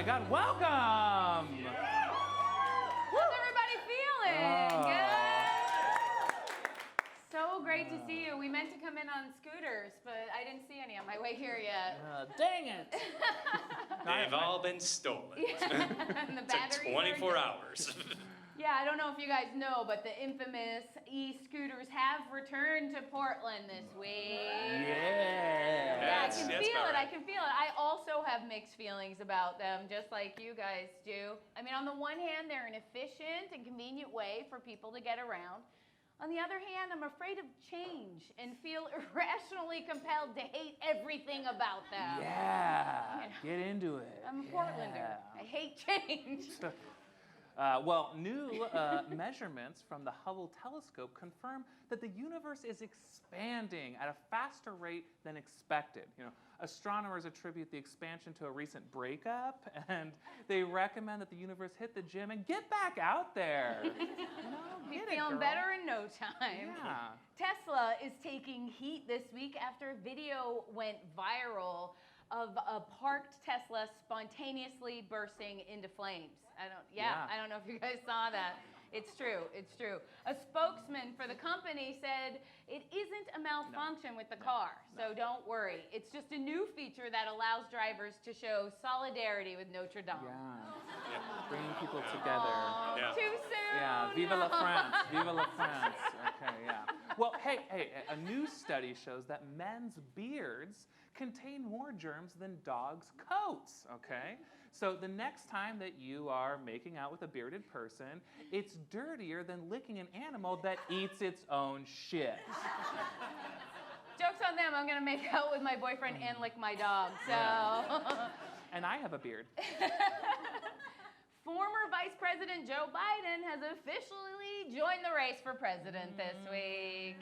my God, welcome! How's everybody feeling? Good? So great to see you. We meant to come in on scooters, but I didn't see any on my way here yet. Dang it! They've all been stolen. And the Took 24 hours. Yeah, I don't know if you guys know, but the infamous e-scooters have returned to Portland this week. Yeah, I can feel it. I can feel it. I also have mixed feelings about them, just like you guys do. I mean, on the one hand, they're an efficient and convenient way for people to get around. On the other hand, I'm afraid of change and feel irrationally compelled to hate everything about them. Yeah, You know, get into it. I'm a Portlander. I hate change. Well, new measurements from the Hubble telescope confirm that the universe is expanding at a faster rate than expected. You know, astronomers attribute the expansion to a recent breakup, and they recommend that the universe hit the gym and get back out there. Be feeling better in no time. Yeah. Tesla is taking heat this week after a video went viral of a parked Tesla spontaneously bursting into flames. I don't know if you guys saw that. It's true, it's true. A spokesman for the company said it isn't a malfunction with the car, so don't worry. It's just a new feature that allows drivers to show solidarity with Notre Dame. Yeah. Bringing people together. Yeah. Too soon. Yeah, vive la France, vive la France. Okay, yeah. Well, hey, a new study shows that men's beards contain more germs than dogs' coats, okay? So the next time that you are making out with a bearded person, it's dirtier than licking an animal that eats its own shit. Joke's on them, I'm gonna make out with my boyfriend and lick my dog, so. And I have a beard. Former Vice President Joe Biden has officially joined the race for president this week.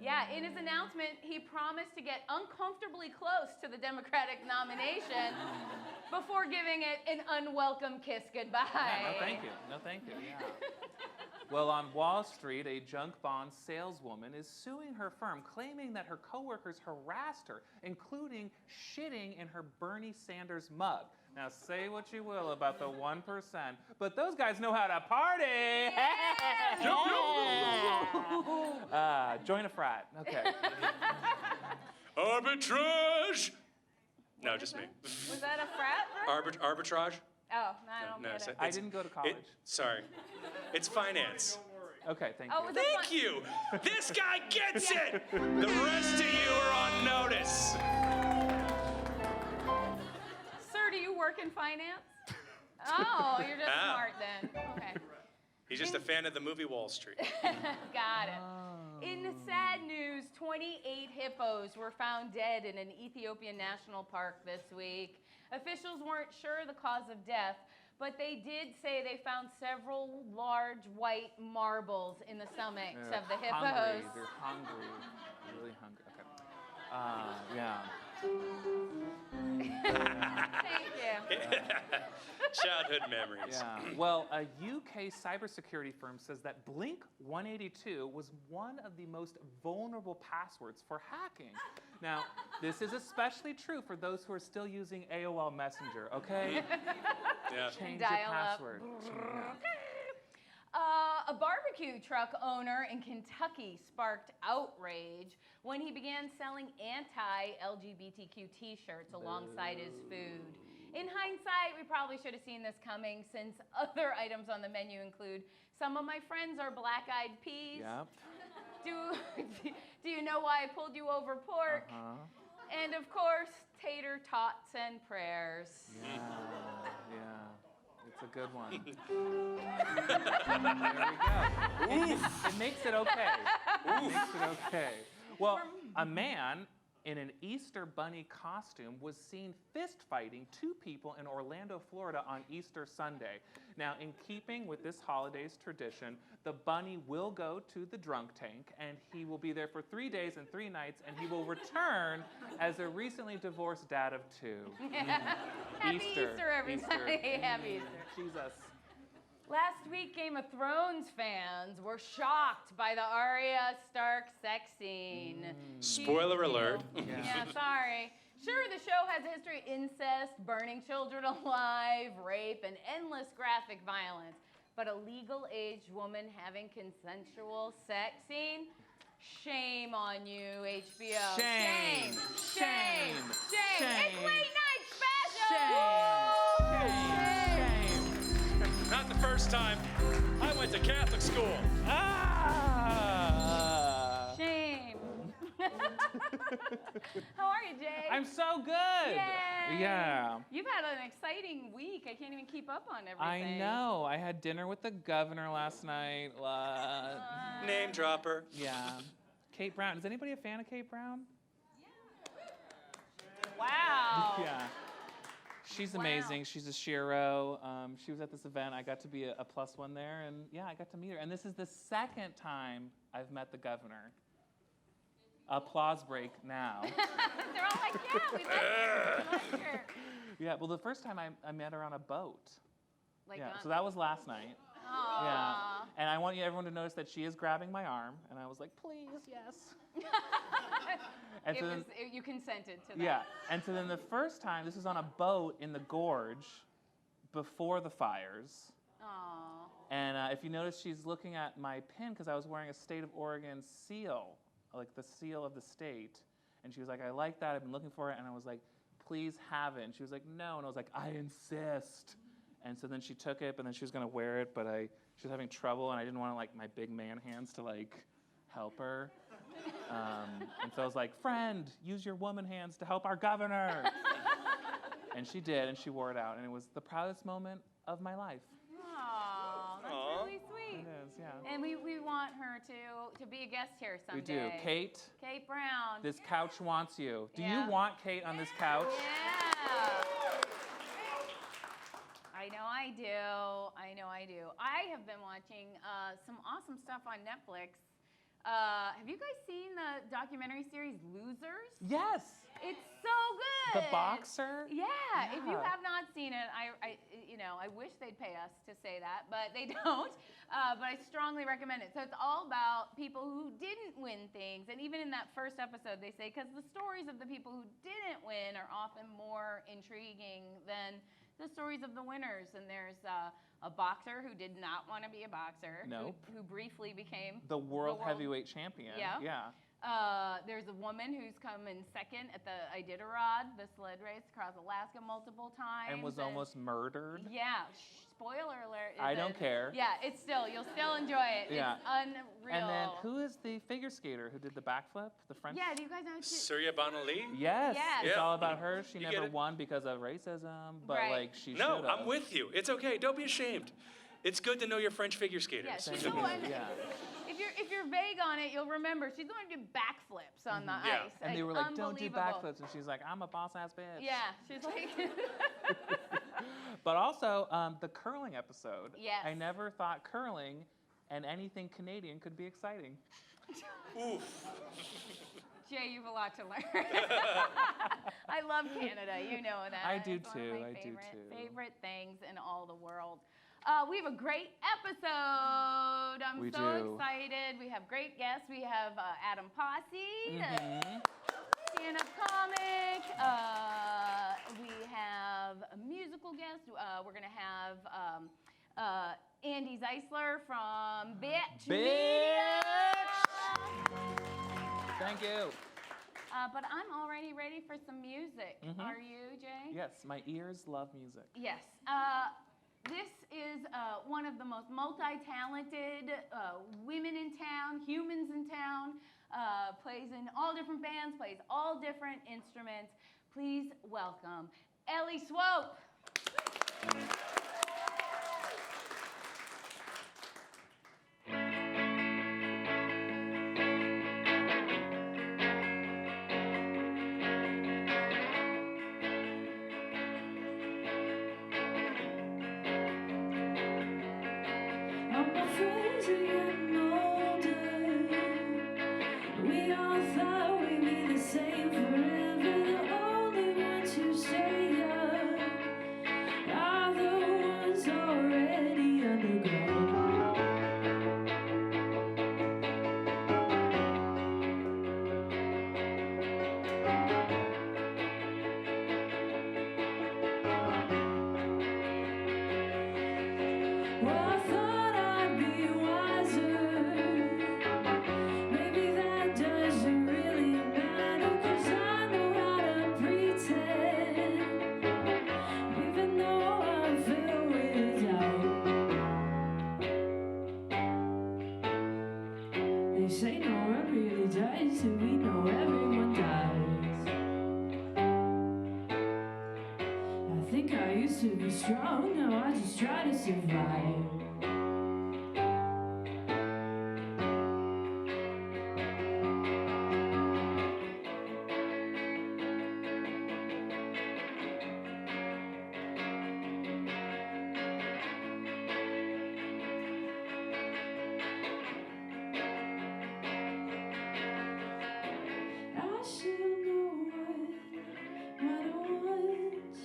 Yeah, in his announcement, he promised to get uncomfortably close to the Democratic nomination before giving it an unwelcome kiss goodbye. Yeah, no thank you, yeah. Well, on Wall Street, a junk bond saleswoman is suing her firm, claiming that her coworkers harassed her, including shitting in her Bernie Sanders mug. Now, say what you will about the 1%, but those guys know how to party! Yeah. Join a frat. Okay. Arbitrage! No, just me. Was that a frat? Arbitrage? Oh, I don't get it. I didn't go to college. Sorry. It's finance. Okay, thank Oh, you. was it Thank you! This guy gets it! The rest of you are on notice. Sir, do you work in finance? Oh, you're just smart then. Okay. He's just a fan of the movie Wall Street. Got it. In sad news, 28 hippos were found dead in an Ethiopian national park this week. Officials weren't sure the cause of death, but they did say they found several large white marbles in the stomachs of the hippos. They're hungry. Really hungry. Okay. Yeah. Thank you. Childhood memories. Yeah. Well, a UK cybersecurity firm says that Blink 182 was one of the most vulnerable passwords for hacking. Now, this is especially true for those who are still using AOL Messenger, okay? Yeah. Change your password. A barbecue truck owner in Kentucky sparked outrage when he began selling anti-LGBTQ t-shirts alongside his food. In hindsight, we probably should have seen this coming, since other items on the menu include "Some of my friends are black-eyed peas." Yep. Do you know why I pulled you over pork? And of course, tater tots and prayers. Yeah. It's a good one. There we go. It makes it okay. It makes it okay. Well, a man in an Easter bunny costume was seen fist fighting two people in Orlando, Florida on Easter Sunday. Now, in keeping with this holiday's tradition, the bunny will go to the drunk tank, and he will be there for 3 days and 3 nights, and he will return as a recently divorced dad of 2. Happy Easter, everybody. Happy Easter. Jesus. Last week, Game of Thrones fans were shocked by the Arya Stark sex scene. Spoiler alert. Yeah, sorry. Sure, the show has a history of incest, burning children alive, rape, and endless graphic violence. But a legal-aged woman having consensual sex scene? Shame on you, HBO. Shame. Shame. It's late night special. Shame. Not the first time. I went to Catholic school. Ah! Shame. How are you, Jay? I'm so good. Yay. Yeah. You've had an exciting week. I can't even keep up on everything. I know. I had dinner with the governor last night. Name dropper. Yeah. Kate Brown. Is anybody a fan of Kate Brown? Wow. Yeah. She's amazing. She's a shero. She was at this event. I got to be a plus one there, and yeah, I got to meet her. And this is the second time I've met the governor. Applause break now. They're all like, yeah, we like her. Yeah, well, the first time I met her on a boat. Like Yeah, so that was last night. Aww. Yeah, and I want everyone to notice that she is grabbing my arm, and I was like, please, yes. And so then, You consented to that. yeah, and so then the first time, this was on a boat in the gorge before the fires. Aww. And if you notice, she's looking at my pin because I was wearing a state of Oregon seal, like the seal of the state. And she was like, I like that, I've been looking for it. And I was like, please have it. And she was like, no. And I was like, I insist. And so then she took it, but then she was gonna wear it, but she was having trouble, and I didn't want like my big man hands to like help her. And so I was like, friend, use your woman hands to help our governor. And she did, and she wore it out, and it was the proudest moment of my life. Aww, that's really sweet. It is, yeah. And we want her to be a guest here someday. We do. Kate Brown. This couch wants you. Do Yeah. you want Kate on this couch? Yeah. I know I do. I have been watching some awesome stuff on Netflix. Have you guys seen the documentary series Losers? Yes. It's so good. The boxer? Yeah. If you Yeah. have not seen it, I wish they'd pay us to say that, but they don't. But I strongly recommend it. So it's all about people who didn't win things, and even in that first episode, they say because the stories of the people who didn't win are often more intriguing than the stories of the winners. And there's a boxer who did not want to be a boxer, Nope. who briefly became The world heavyweight champion. Yeah. Yeah. There's a woman who's come in second at the Iditarod, the sled race across Alaska multiple times. And was almost murdered. Yeah. Spoiler alert. I don't care. Yeah, you'll still enjoy it. Yeah. It's unreal. And then who is the figure skater who did the backflip? The French? Yeah, do you guys know Surya Bonali? Yes. Yes. It's Yeah. all about her. She You get never it. won because of racism, but Right. like she No, should have. I'm with you. It's okay. Don't be ashamed. It's good to know your French figure skaters. Yeah, she's Thank the you. one. Yeah. If you're vague on it, you'll remember she's going to do backflips on the Yeah. ice. And they were like, don't do unbelievable. backflips. And she's like, I'm a boss ass bitch. Yeah, she's like. But also, the curling episode. Yes. I never thought curling and anything Canadian could be exciting. Oof. Jay, you have a lot to learn. I love Canada, you know that. I do It's one of too, my I do too. favorite things in all the world. We have a great episode. I'm We so do. excited. We have great guests. We have Adam Pasi, Mhm. stand-up comic. We have a musical guest. We're going to have Andi Zeisler from Bitch Media. Thank you. But I'm already ready for some music. Are you, Jay? Yes, my ears love music. Yes. This is one of the most multi-talented women in town, humans in town, plays in all different bands, plays all different instruments. Please welcome Ellie Swope. All my friends are getting older. We all thought we'd be the same forever. The only ones who stay young are the ones already underground. used to be strong, now I just try to survive. I still know what I want,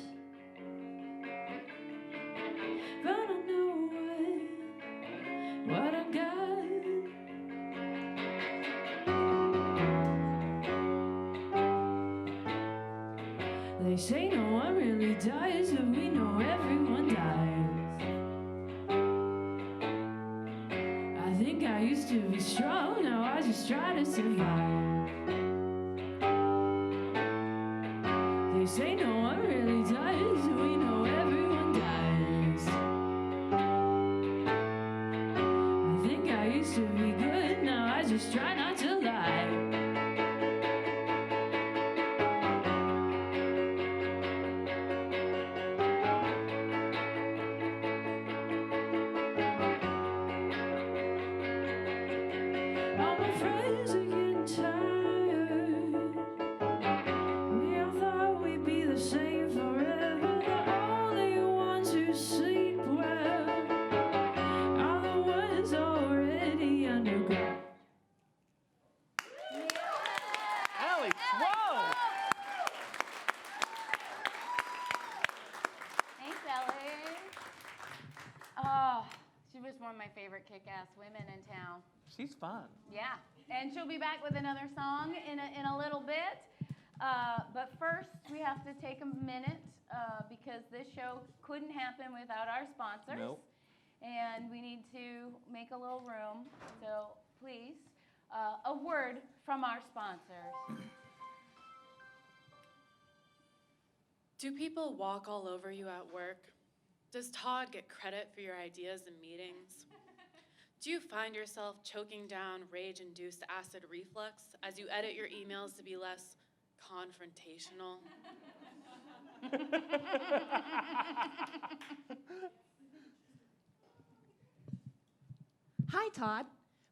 but I know what I got. They say no one really dies, but we know everyone dies. I think I used to be strong, now I just try to survive. They say no one really dies, we know everyone dies. I think I used to be good, now I just try not to lie. All my friends are getting tired. We all thought we'd be the same forever. The only ones who sleep well are the ones already underground. Ellie Swope! Thanks, Ellie. Oh, she was one of my favorite kick-ass women in town. She's fun. Yeah, and she'll be back with another song in a little bit. But first, we have to take a minute because this show couldn't happen without our sponsors. Nope. And we need to make a little room. So please, a word from our sponsors. Do people walk all over you at work? Does Todd get credit for your ideas in meetings? Do you find yourself choking down rage-induced acid reflux as you edit your emails to be less confrontational? Hi, Todd.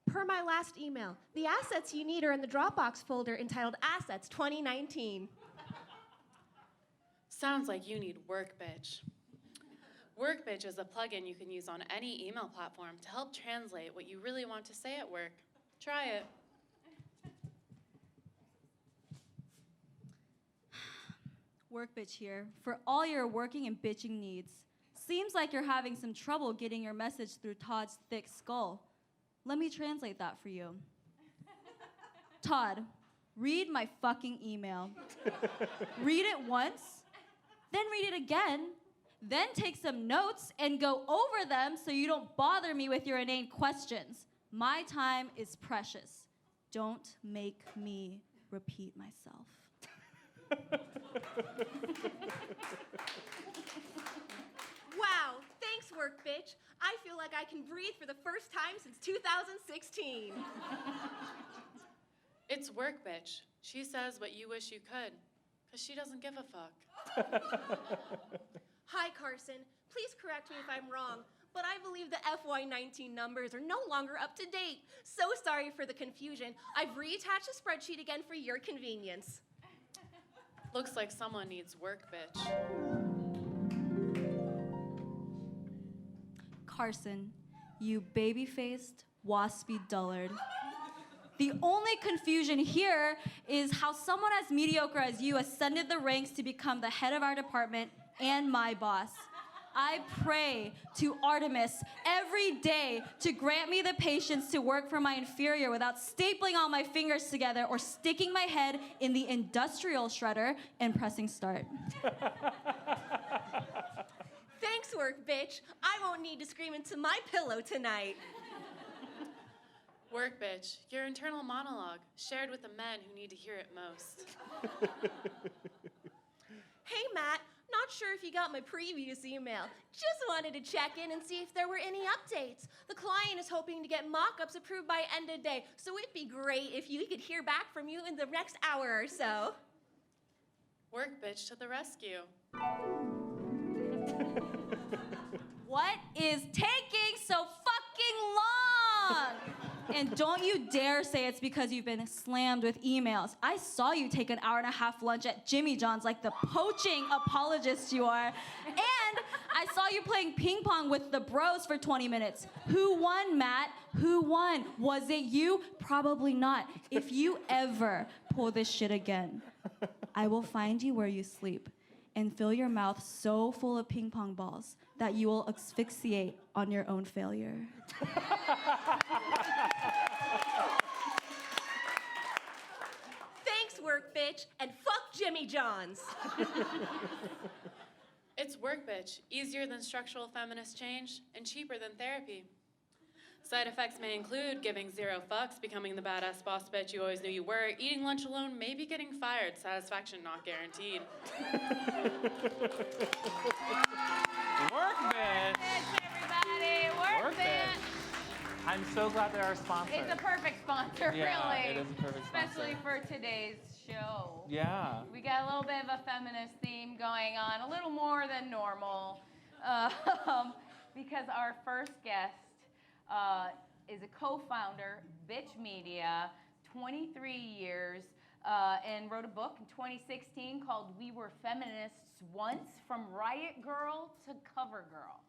Per my last email, the assets you need are in the Dropbox folder entitled Assets 2019. Sounds like you need Workbitch. Workbitch is a plugin you can use on any email platform to help translate what you really want to say at work. Try it. Workbitch here for all your working and bitching needs. Seems like you're having some trouble getting your message through Todd's thick skull. Let me translate that for you. Todd, read my fucking email. Read it once, then read it again, then take some notes and go over them so you don't bother me with your inane questions. My time is precious. Don't make me repeat myself. Wow, thanks, Workbitch. I feel like I can breathe for the first time since 2016. It's Workbitch. She says what you wish you could, because she doesn't give a fuck. Hi, Carson. Please correct me if I'm wrong, but I believe the FY19 numbers are no longer up to date. So sorry for the confusion. I've reattached the spreadsheet again for your convenience. Looks like someone needs Workbitch. Carson, you baby-faced, waspy dullard. The only confusion here is how someone as mediocre as you ascended the ranks to become the head of our department and my boss. I pray to Artemis every day to grant me the patience to work for my inferior without stapling all my fingers together or sticking my head in the industrial shredder and pressing start. Thanks, Workbitch. I won't need to scream into my pillow tonight. Workbitch, your internal monologue, shared with the men who need to hear it most. Hey, Matt. Not sure if you got my previous email. Just wanted to check in and see if there were any updates. The client is hoping to get mock-ups approved by end of day, so it'd be great if you could hear back from you in the next hour or so. Workbitch to the rescue. What is taking so fucking long? And don't you dare say it's because you've been slammed with emails. I saw you take an hour-and-a-half lunch at Jimmy John's like the poaching apologist you are. And I saw you playing ping pong with the bros for 20 minutes. Who won, Matt? Who won? Was it you? Probably not. If you ever pull this shit again, I will find you where you sleep and fill your mouth so full of ping pong balls that you will asphyxiate on your own failure. Thanks, work bitch, and fuck Jimmy John's. It's work, bitch. Easier than structural feminist change and cheaper than therapy. Side effects may include giving 0 fucks, becoming the badass boss bitch you always knew you were, eating lunch alone, maybe getting fired, satisfaction not guaranteed. Work bitch. Everybody, work bitch. I'm so glad they're our sponsor. It's a perfect sponsor, Yeah, really. it is a perfect sponsor. Especially for today's show. Yeah. We got a little bit of a feminist theme going on, a little more than normal, because our first guest is a co-founder, Bitch Media, 23 years, and wrote a book in 2016 called We Were Feminists Once, From Riot Girl to Cover Girl.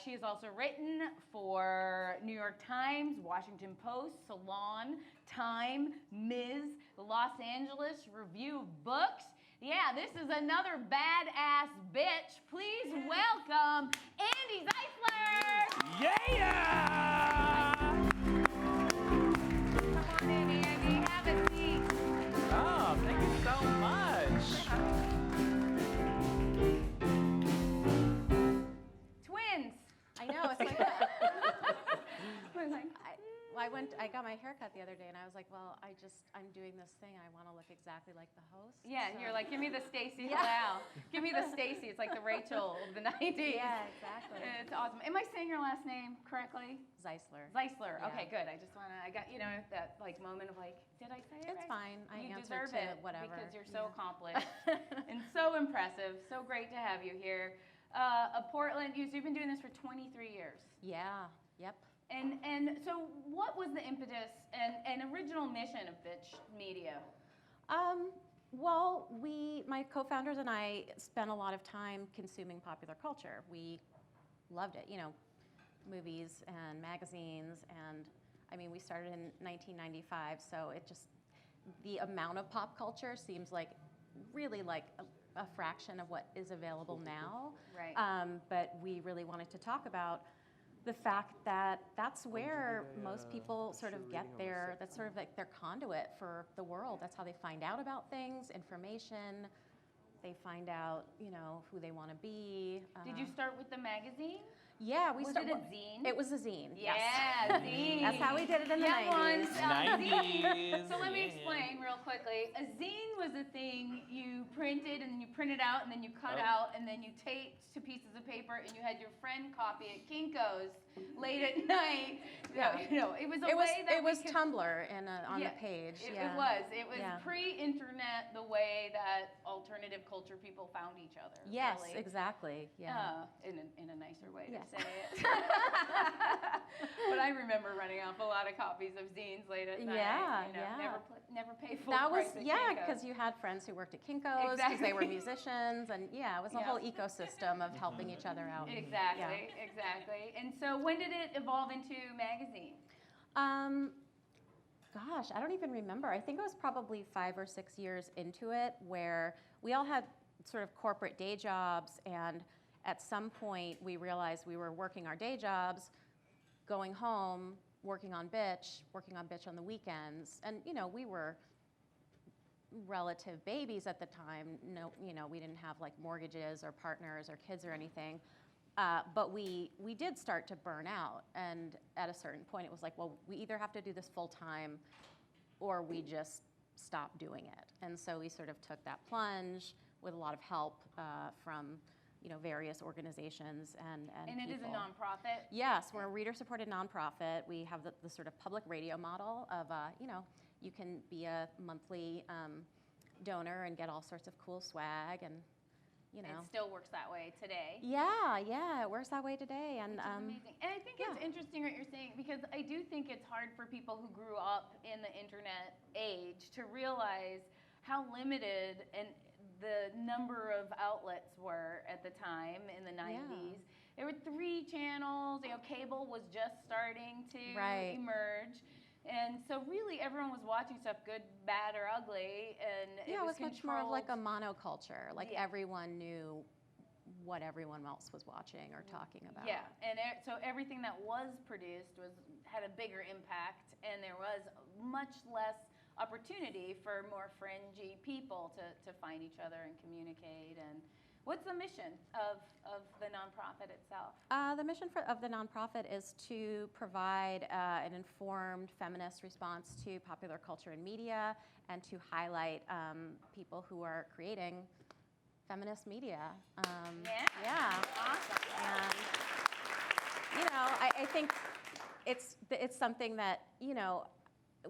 She has also written for New York Times, Washington Post, Salon, Time, Ms., the Los Angeles Review of Books. Yeah, this is another badass bitch. Please welcome Andi Zeisler. Yeah! Come on in, Andi. Have a seat. Oh, thank you so much. Twins. I know, it's like I got my hair cut the other day, and I was like, well, I'm doing this thing. I want to look exactly like the host. Yeah, so. you're like, give me the Stacey Yeah. Hallal. Give me the Stacey. It's like the Rachel of the 90s. Yeah, exactly. It's awesome. Am I saying your last name correctly? Zeisler. Zeisler. Yeah. Okay, good. I got, that like moment of like, did I say it It's right? fine. I You answer deserve to it whatever. because you're so Yeah. accomplished and so impressive. So great to have you here. Portland, you've been doing this for 23 years. Yeah. Yep. And so what was the impetus and original mission of Bitch Media? Well, my co-founders and I spent a lot of time consuming popular culture. We loved it, movies and magazines, and I mean, we started in 1995, so the amount of pop culture seems like really like a fraction of what is available now. Right. But we really wanted to talk about the fact that that's where most people sort of get that's sort of like their conduit for the world. That's how they find out about things, information. They find out, who they want to be. Did you start with the magazine? Yeah, we Was started. it a zine? It was a zine. Yeah, Yes. zine. That's how we did it in the Young 90s. ones, 90s. So let me yeah. explain real quickly. A zine was a thing you printed and then you printed out and then you cut Oh. out and then you taped to pieces of paper and you had your friend copy it, Kinko's, late at night. Yeah. It was a way that it was we could, Tumblr on Yeah, the page. It yeah. was. It was Yeah. pre-internet, the way that alternative culture people found each other. Yes, really. exactly. Yeah. In a nicer way Yes. to say it. But I remember running off a lot of copies of zines late at night. Yeah, you know, yeah. Never pay full That was price at yeah, Kinko's. because you had friends who worked at Kinko's because they were Exactly. musicians, and yeah, it was a Yeah. whole ecosystem of helping each other out. Exactly, exactly. And so when did it evolve into magazine? Gosh, I don't even remember. I think it was probably 5 or 6 years into it where we all had sort of corporate day jobs, and at some point we realized we were working our day jobs, going home, working on Bitch on the weekends, and we were relative babies at the time. No, we didn't have like mortgages or partners or kids or anything. But we did start to burn out, and at a certain point it was like, well, we either have to do this full time or we just stop doing it. And so we sort of took that plunge with a lot of help from various organizations and it is a people. nonprofit? Yes, we're a reader-supported nonprofit. We have the sort of public radio model of, you can be a monthly donor and get all sorts of cool swag and you know. It still works that way today. Yeah, it works that way today. And Which is amazing. And I think it's interesting what you're saying, because I do think it's hard for people who grew up in the internet age to realize how limited and the number of outlets were at the time in the 90s. There were 3 channels, cable was just starting to emerge. And so really everyone was watching stuff, good, bad, or ugly, and it was much more of like a monoculture. Like everyone knew what everyone else was watching or talking about. Yeah, and so everything that was produced had a bigger impact, and there was much less opportunity for more fringy people to find each other and communicate. And what's the mission of the nonprofit itself? The mission of the nonprofit is to provide an informed feminist response to popular culture and media, and to highlight people who are creating feminist media. Yeah. Awesome. And, I think it's something that,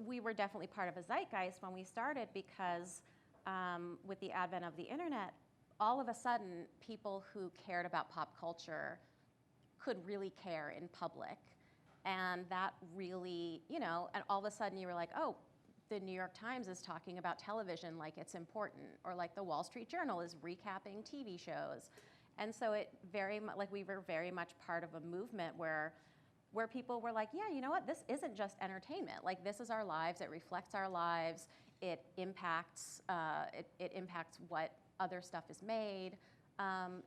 we were definitely part of a zeitgeist when we started, because with the advent of the internet, all of a sudden, people who cared about pop culture could really care in public. And that really, and all of a sudden you were like, oh, the New York Times is talking about television like it's important, or like the Wall Street Journal is recapping TV shows. And so we were very much part of a movement where people were like, yeah, you know what, this isn't just entertainment. Like, this is our lives, it reflects our lives, it impacts what other stuff is made.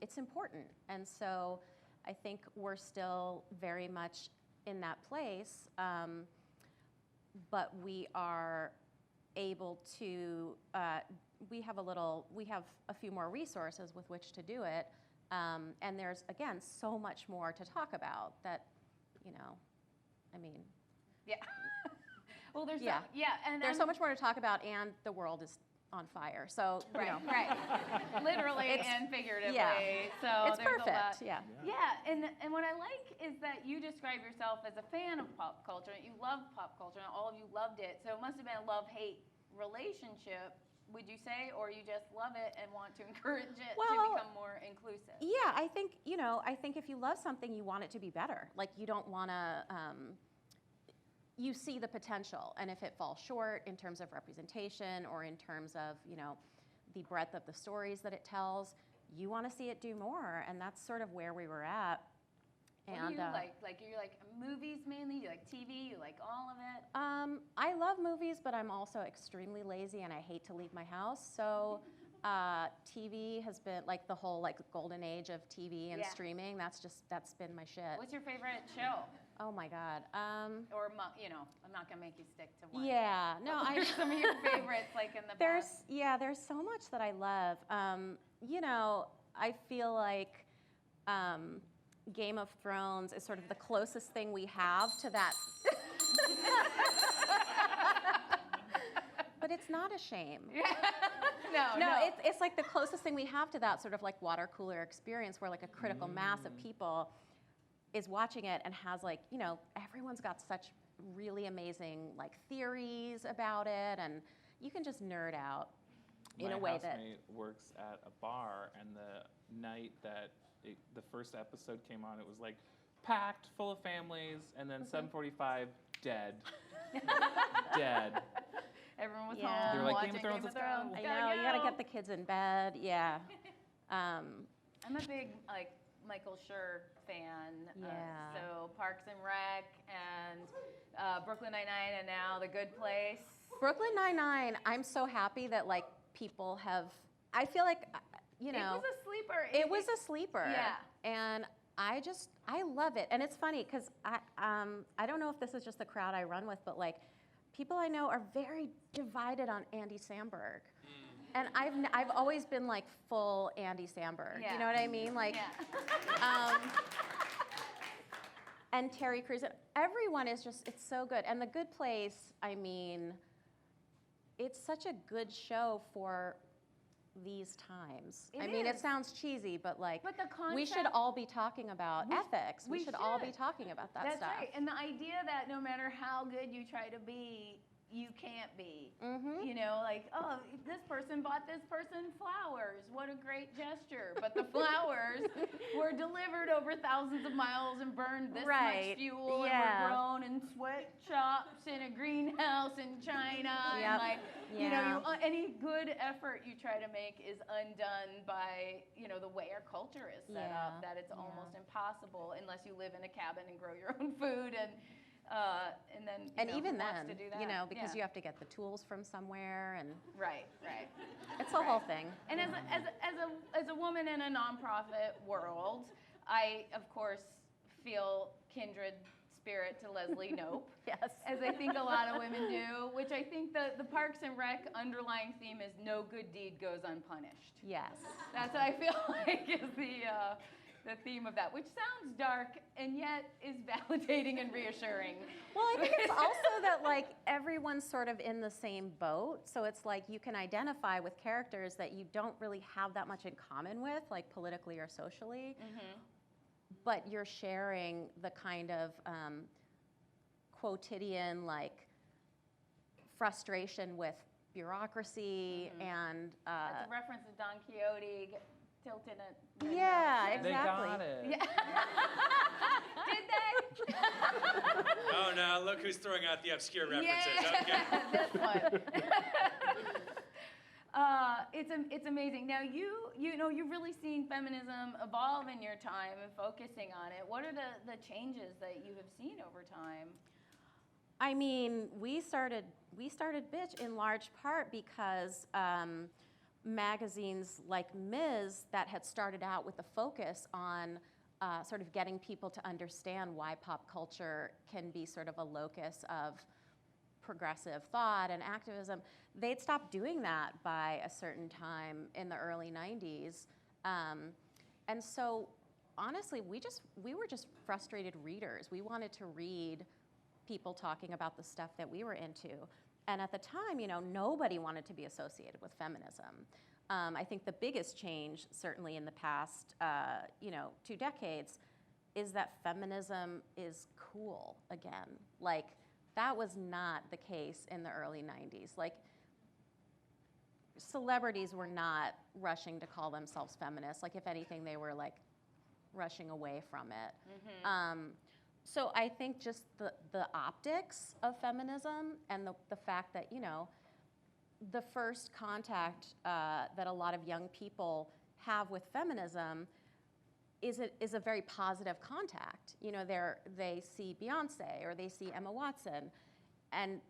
It's important. And so I think we're still very much in that place, but we are able to, we have a few more resources with which to do it. And there's, again, so much more to talk about that, Yeah. Well, there's and there's so much more to talk about, and the world is on fire. So, right. Literally and figuratively. Yeah. So it's there's perfect. a lot. Yeah. And what I like is that you describe yourself as a fan of pop culture. You love pop culture, and all of you loved it. So it must have been a love-hate relationship, would you say, or you just love it and want to encourage it to become more inclusive? Yeah, I think if you love something, you want it to be better. Like, you don't want to, you see the potential, and if it falls short in terms of representation or in terms of, the breadth of the stories that it tells, you want to see it do more, and that's sort of where we were at. What do you like? Like, you like movies mainly? You like TV? You like all of it? I love movies, but I'm also extremely lazy, and I hate to leave my house. So TV has been like the whole golden age of TV and streaming. That's been my shit. What's your favorite show? Oh my God. Or I'm not gonna make you stick to one. Yeah. No. What are some of your favorites in the past? There's so much that I love. I feel like Game of Thrones is sort of the closest thing we have to that. But it's not a shame. No. It's like the closest thing we have to that sort of water cooler experience, where a critical mass of people is watching it and has everyone's got such really amazing theories about it, and you can just nerd out in a way that. My housemate works at a bar, and the night that the first episode came on, it was packed full of families, and then 7:45 dead. Dead. Everyone was Yeah. home. They were like, watching Game of Thrones, let's go. I know, you gotta get the kids in bed. Yeah. I'm a big Michael Schur fan. Yeah. So Parks and Rec and Brooklyn Nine-Nine, and now The Good Place. Brooklyn Nine-Nine, I'm so happy that people have, I feel like, It was a sleeper. It was a sleeper. Yeah. And I love it. And it's funny because I don't know if this is just the crowd I run with, but people I know are very divided on Andy Samberg. And I've always been full Andy Samberg. Yeah. You know what I mean? And Terry Crews. Everyone is it's so good. And The Good Place, it's such a good show for these times. It sounds cheesy, but the we should concept- all be talking about ethics. We should all be talking about that That's stuff. right. And the idea that no matter how good you try to be, you can't be. Mm-hmm. You know, like, oh, this person bought this person flowers. What a great gesture. But the flowers were delivered over thousands of miles and burned this much fuel and were grown in sweatshops in a greenhouse in China. And like, you know, any good effort you try to make is undone by, you know, the way our culture is set up, that it's almost impossible unless you live in a cabin and grow your own food and then even who wants then, to do that? you know, because you have to get the tools from somewhere, and right. it's a whole thing. And as a woman in a nonprofit world, I of course feel kindred spirit to Leslie Knope. Yes. As I think a lot of women do, which I think the Parks and Rec underlying theme is no good deed goes unpunished. Yes. That's what I feel like is the theme of that, which sounds dark and yet is validating and reassuring. Well, I think it's also that like everyone's sort of in the same boat. So it's like you can identify with characters that you don't really have that much in common with, like politically or socially, but you're sharing the kind of quotidian like frustration with bureaucracy and That's a reference to Don Quixote. Tilted it. Yeah, exactly. They got it. Yeah. Did they? Oh, no, look who's throwing out the obscure references. Yeah, Okay. this one. It's amazing. Now you know you've really seen feminism evolve in your time and focusing on it. What are the changes that you have seen over time? I mean, we started Bitch in large part because magazines like Ms. that had started out with a focus on sort of getting people to understand why pop culture can be sort of a locus of progressive thought and activism, they'd stopped doing that by a certain time in the early 90s. And so honestly, we were just frustrated readers. We wanted to read people talking about the stuff that we were into. And at the time, you know, nobody wanted to be associated with feminism. I think the biggest change, certainly in the past, 2 decades, is that feminism is cool again. Like, that was not the case in the early 90s. Like, celebrities were not rushing to call themselves feminists. Like, if anything, they were, like, rushing away from it. So I think just the optics of feminism and the fact that, you know, the first contact that a lot of young people have with feminism is a very positive contact. You know, they see Beyonce or they see Emma Watson, and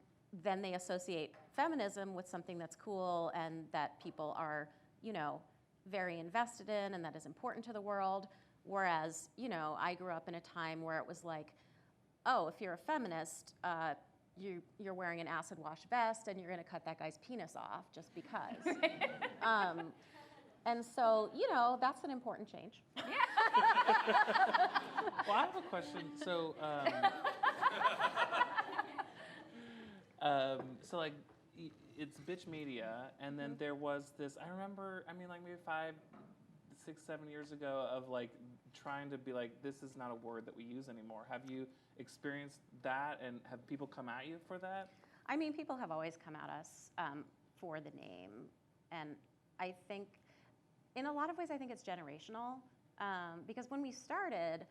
then they associate feminism with something that's cool and that people are, you know, very invested in and that is important to the world. Whereas, you know, I grew up in a time where it was like, oh, if you're a feminist, you're wearing an acid wash vest and you're going to cut that guy's penis off just because. And so, you know, that's an important change. Well, I have a question. So, so like, it's Bitch Media, and then there was this. I remember. I mean, like maybe 5, 6, 7 years ago, of like trying to be like, this is not a word that we use anymore. Have you experienced that, and have people come at you for that? I mean, people have always come at us for the name, and I think, in a lot of ways, I think it's generational, because when we started,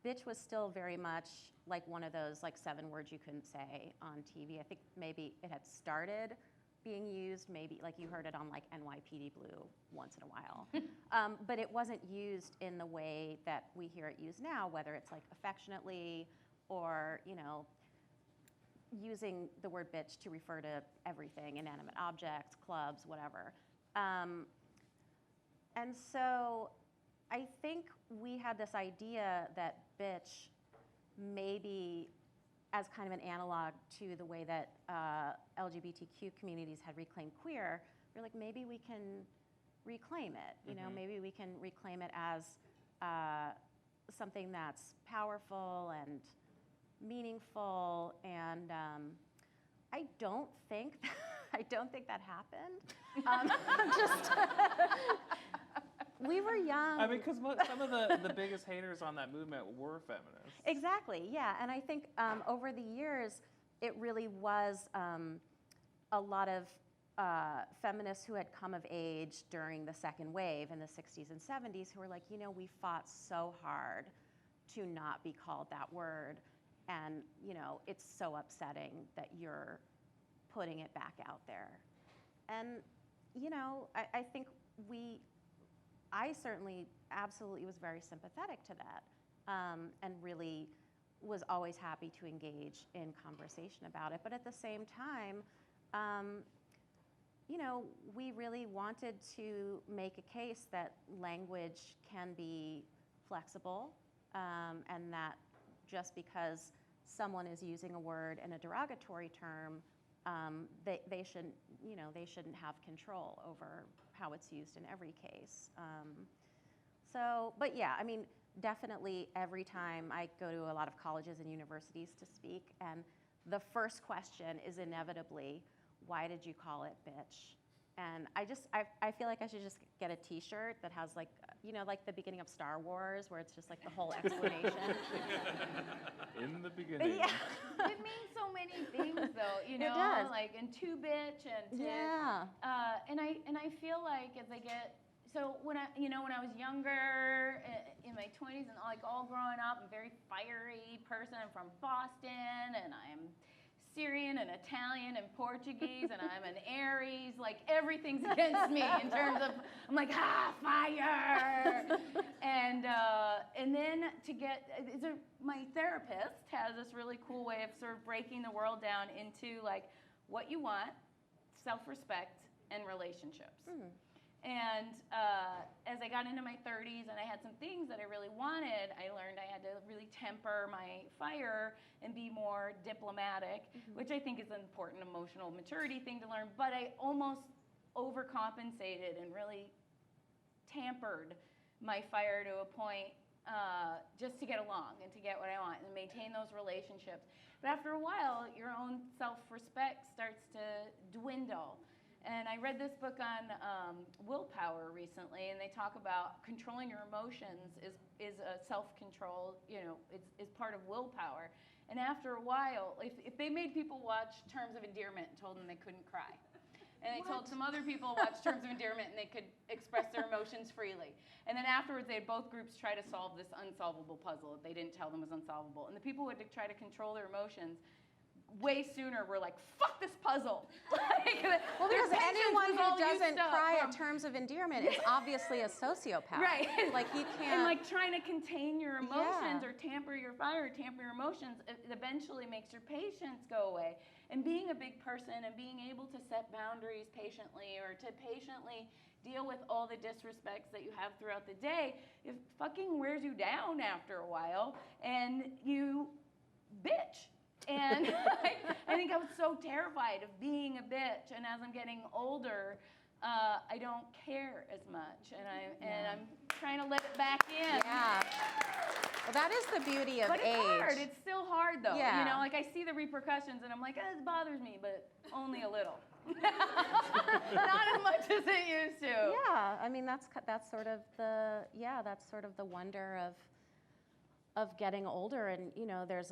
bitch was still very much like one of those like 7 words you couldn't say on TV. I think maybe it had started being used, maybe like you heard it on like NYPD Blue once in a while, but it wasn't used in the way that we hear it used now, whether it's like affectionately or, you know, using the word bitch to refer to everything, inanimate objects, clubs, whatever. And so I think we had this idea that bitch maybe as kind of an analog to the way that LGBTQ communities had reclaimed queer, we're like, maybe we can reclaim it. You know, maybe we can reclaim it as something that's powerful and meaningful. And I don't think that happened. We were young. I mean, because some of the biggest haters on that movement were feminists. Exactly, yeah. And I think over the years, it really was a lot of feminists who had come of age during the second wave in the 60s and 70s who were like, you know, we fought so hard to not be called that word, and, you know, it's so upsetting that you're putting it back out there. And, you know, I think I certainly absolutely was very sympathetic to that, and really was always happy to engage in conversation about it. But at the same time, you know, we really wanted to make a case that language can be flexible, and that just because someone is using a word in a derogatory term, they shouldn't, you know, they shouldn't have control over how it's used in every case. But yeah, I mean, definitely every time I go to a lot of colleges and universities to speak, and the first question is inevitably, why did you call it bitch? And I feel like I should just get a T-shirt that has, like, you know, like the beginning of Star Wars, where it's just like the whole explanation. In the beginning. Yeah. It means so many things, though. You know, It does. like and to bitch and to. Yeah. And I feel like as I get when I was younger, in my 20s and like all growing up, I'm a very fiery person. I'm from Boston, and I'm Syrian and Italian and Portuguese, and I'm an Aries. Like, everything's against me in terms of, I'm like, fire! And then my therapist has this really cool way of sort of breaking the world down into, like, what you want, self-respect, and relationships. Mm-hmm. And as I got into my 30s and I had some things that I really wanted, I learned I had to really temper my fire and be more diplomatic, which I think is an important emotional maturity thing to learn. But I almost overcompensated and really tampered my fire to a point just to get along and to get what I want and maintain those relationships. But after a while, your own self-respect starts to dwindle. And I read this book on willpower recently, and they talk about controlling your emotions is a self-control, you know, is part of willpower. And after a while, if they made people watch Terms of Endearment and told them they couldn't cry, and they told some other people to watch Terms of Endearment and they could express their emotions freely, and then afterwards they had both groups try to solve this unsolvable puzzle that they didn't tell them was unsolvable, and the people who had to try to control their emotions way sooner were like, fuck this puzzle. Well, because anyone who doesn't cry at Terms of Endearment is obviously a sociopath. Right. Like, you can't. And like trying to contain your emotions or tamper your fire, or tamper your emotions, it eventually makes your patience go away. And being a big person and being able to set boundaries patiently, or to patiently deal with all the disrespects that you have throughout the day, it fucking wears you down after a while, and you bitch. And I think I was so terrified of being a bitch, and as I'm getting older, I don't care as much, and I'm trying to let it back in. Yeah. Well, that is the beauty of age. But it's hard. It's still hard, though. Yeah. You know, like I see the repercussions, and I'm like, this bothers me, but only a little. Not as much as it used to. Yeah. I mean, that's sort of the wonder of getting older. And, you know, there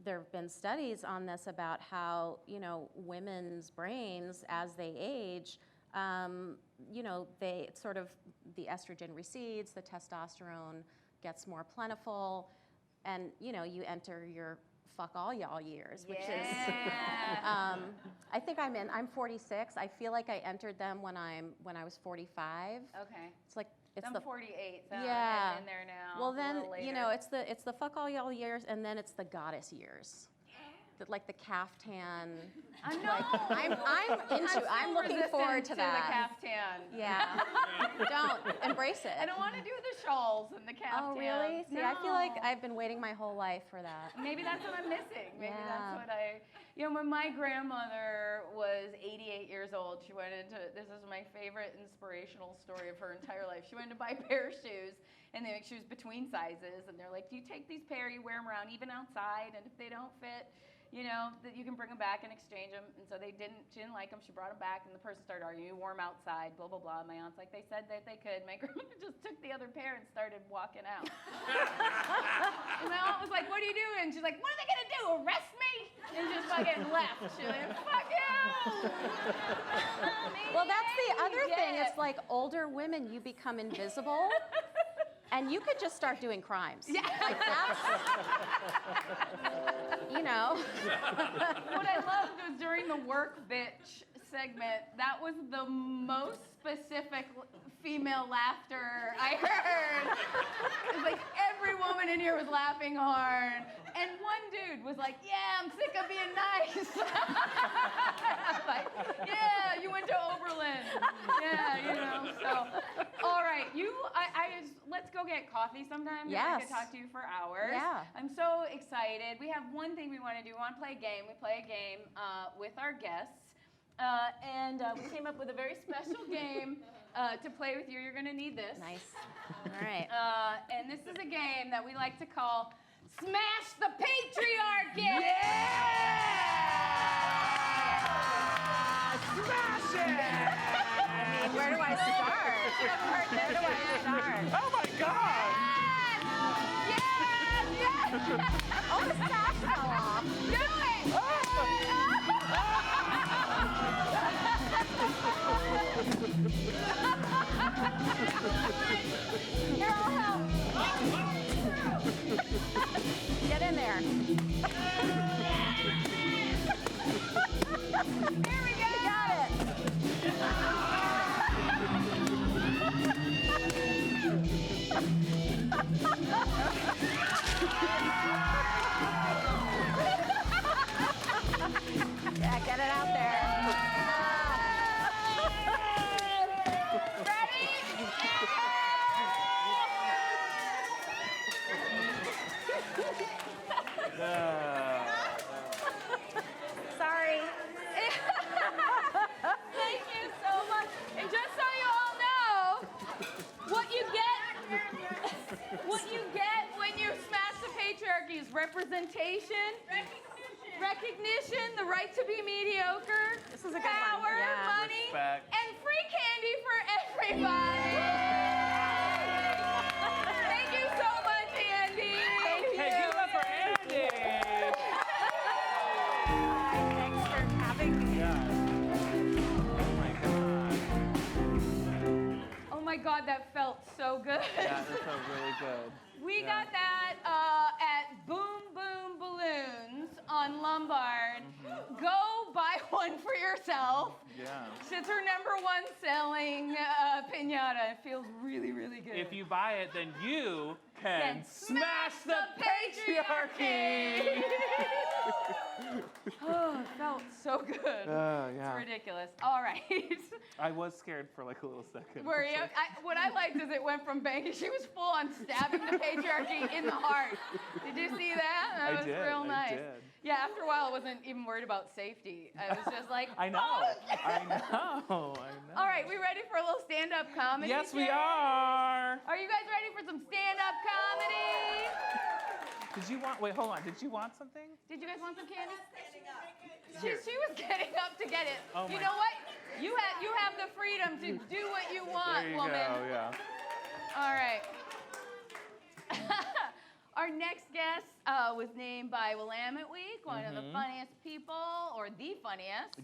have been studies on this about how, you know, women's brains as they age, you know, the estrogen recedes, the testosterone gets more plentiful, and, you know, you enter your fuck all y'all years, which is, I think I'm 46. I feel like I entered them when I was 45. Okay. It's like, I'm 48, so yeah. I'm in there now. Well, then, you know, it's the fuck all y'all years, and then it's the goddess years. Like the caftan. I know. I'm looking forward to that. The caftan. Yeah. Don't embrace it. I don't want to do the shawls and the caftan. Oh, really? See, I feel like I've been waiting my whole life for that. Maybe that's what I'm missing. Maybe that's what when my grandmother was 88 years old, she went into, this is my favorite inspirational story of her entire life. She went to buy a pair of shoes, and they make shoes between sizes, and they're like, do you take these pair, you wear them around even outside, and if they don't fit, you know, that you can bring them back and exchange them. And so she didn't like them. She brought them back, and the person started arguing. You wore them outside, blah, blah, blah. My aunt's like, they said that they could. My grandma just took the other pair and started walking out. And my aunt was like, what are you doing? She's like, what are they going to do, arrest me? And just fucking left. She was like, fuck you. Well, that's the other thing. It's like older women, you become invisible. And you could just start doing crimes. Yeah. Like that's, you know. What I loved was during the work bitch segment, that was the most specific female laughter I heard. It was like every woman in here was laughing hard. And one dude was like, yeah, I'm sick of being nice. I'm like, yeah, you went to Oberlin. Yeah, you know, so. All right, let's go get coffee sometime. Yes. I could talk to you for hours. Yeah. I'm so excited. We have one thing we want to do. We want to play a game. We play a game with our guests. And we came up with a very special game to play with you. You're going to need this. Nice. All right. And this is a game that we like to call Smash the Patriarchy. Yeah! Smash it! I mean, where do I start? Where do I start? Oh my God! Yes! Oh, the sash fell off. Do it! Here, I'll help. Get in there. Here we go! Got it. Yeah, get it out there. Ready? Sorry. Thank you so much. And just so you all know, what you get when you smash the patriarchy is representation, recognition, the right to be mediocre, This is a good power, one. Yeah. money, Respect. and free candy for everybody. Thank you so much, Andy. Hey, give it up for Andy! Hi, thanks for having me. Oh my God, that felt so good. Yeah, that felt really good. We Yeah. got that at Boom Boom Balloons on Lombard. Go buy one for yourself. Yeah. It's her #1 selling piñata. It feels really, really good. If you buy it, then you can Then smash the patriarchy! Oh, it felt so good. Yeah. It's ridiculous. All right. I was scared for like a little second. Were you? What I liked is it went from banging. She was full on stabbing the patriarchy in the heart. Did you see that? That was real nice. I did. Yeah, after a while, I wasn't even worried about safety. I was just like, I know. "Fuck." I know. All right, we ready for a little stand-up comedy? Yes, we Jay? are. Are you guys ready for some stand-up comedy? Did you want? Wait, hold on. Did you want something? Did you guys want some candy? She was getting up to get it. Oh you my- know what? You have the freedom to do what you want, There you woman. go. Yeah. All right. Our next guest was named by Willamette Week, one of the funniest people, or the funniest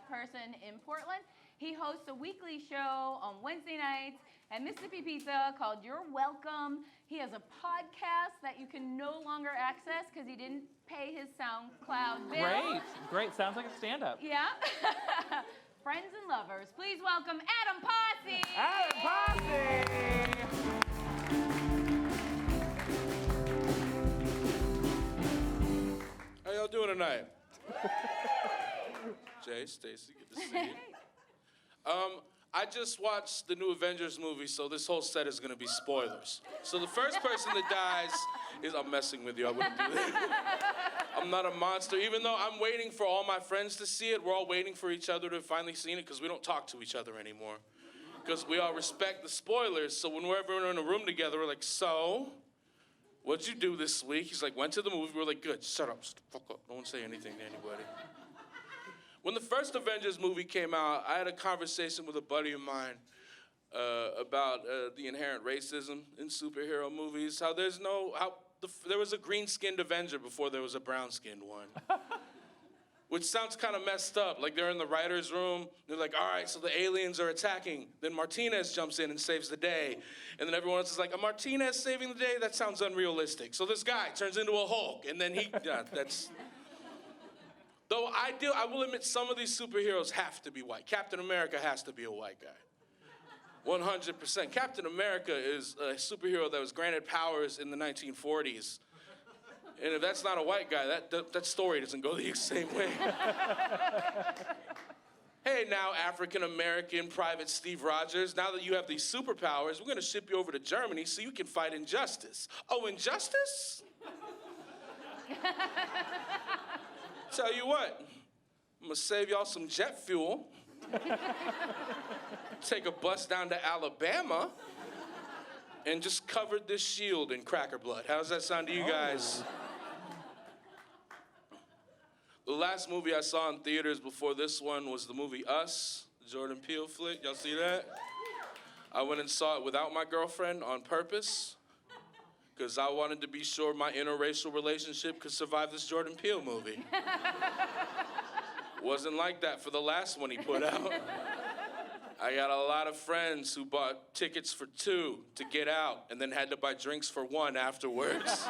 person in Portland. He hosts a weekly show on Wednesday nights at Mississippi Pizza called You're Welcome. He has a podcast that you can no longer access because he didn't pay his SoundCloud bill. Great. Sounds like a stand-up. Yeah. Friends and lovers, please welcome Adam Pasi. Adam Pasi! How y'all doing tonight? Jay, Stacey, good to see you. I just watched the new Avengers movie, so this whole set is gonna be spoilers. So the first person that dies is, I'm messing with you, I wouldn't do that. I'm not a monster, even though I'm waiting for all my friends to see it. We're all waiting for each other to finally see it, because we don't talk to each other anymore. Because we all respect the spoilers, so whenever we're in a room together, we're like, so, what'd you do this week? He's like, went to the movie. We're like, good, shut up, fuck up. Don't say anything to anybody. When the first Avengers movie came out, I had a conversation with a buddy of mine about the inherent racism in superhero movies. How there was a green-skinned Avenger before there was a brown-skinned one. Which sounds kind of messed up. Like they're in the writer's room, they're like, all right, so the aliens are attacking. Then Martinez jumps in and saves the day. And then everyone else is like, a Martinez saving the day? That sounds unrealistic. So this guy turns into a Hulk, and then that's... Though I will admit some of these superheroes have to be white. Captain America has to be a white guy. 100%. Captain America is a superhero that was granted powers in the 1940s. And if that's not a white guy, that story doesn't go the same way. Hey, now, African-American Private Steve Rogers, now that you have these superpowers, we're going to ship you over to Germany so you can fight injustice. Oh, injustice? Tell you what, I'm going to save y'all some jet fuel. Take a bus down to Alabama and just covered this shield in cracker blood. How does that sound to you guys? The last movie I saw in theaters before this one was the movie Us, the Jordan Peele flick. Y'all see that? I went and saw it without my girlfriend on purpose because I wanted to be sure my interracial relationship could survive this Jordan Peele movie. Wasn't like that for the last one he put out. I got a lot of friends who bought tickets for 2 to get out and then had to buy drinks for 1 afterwards.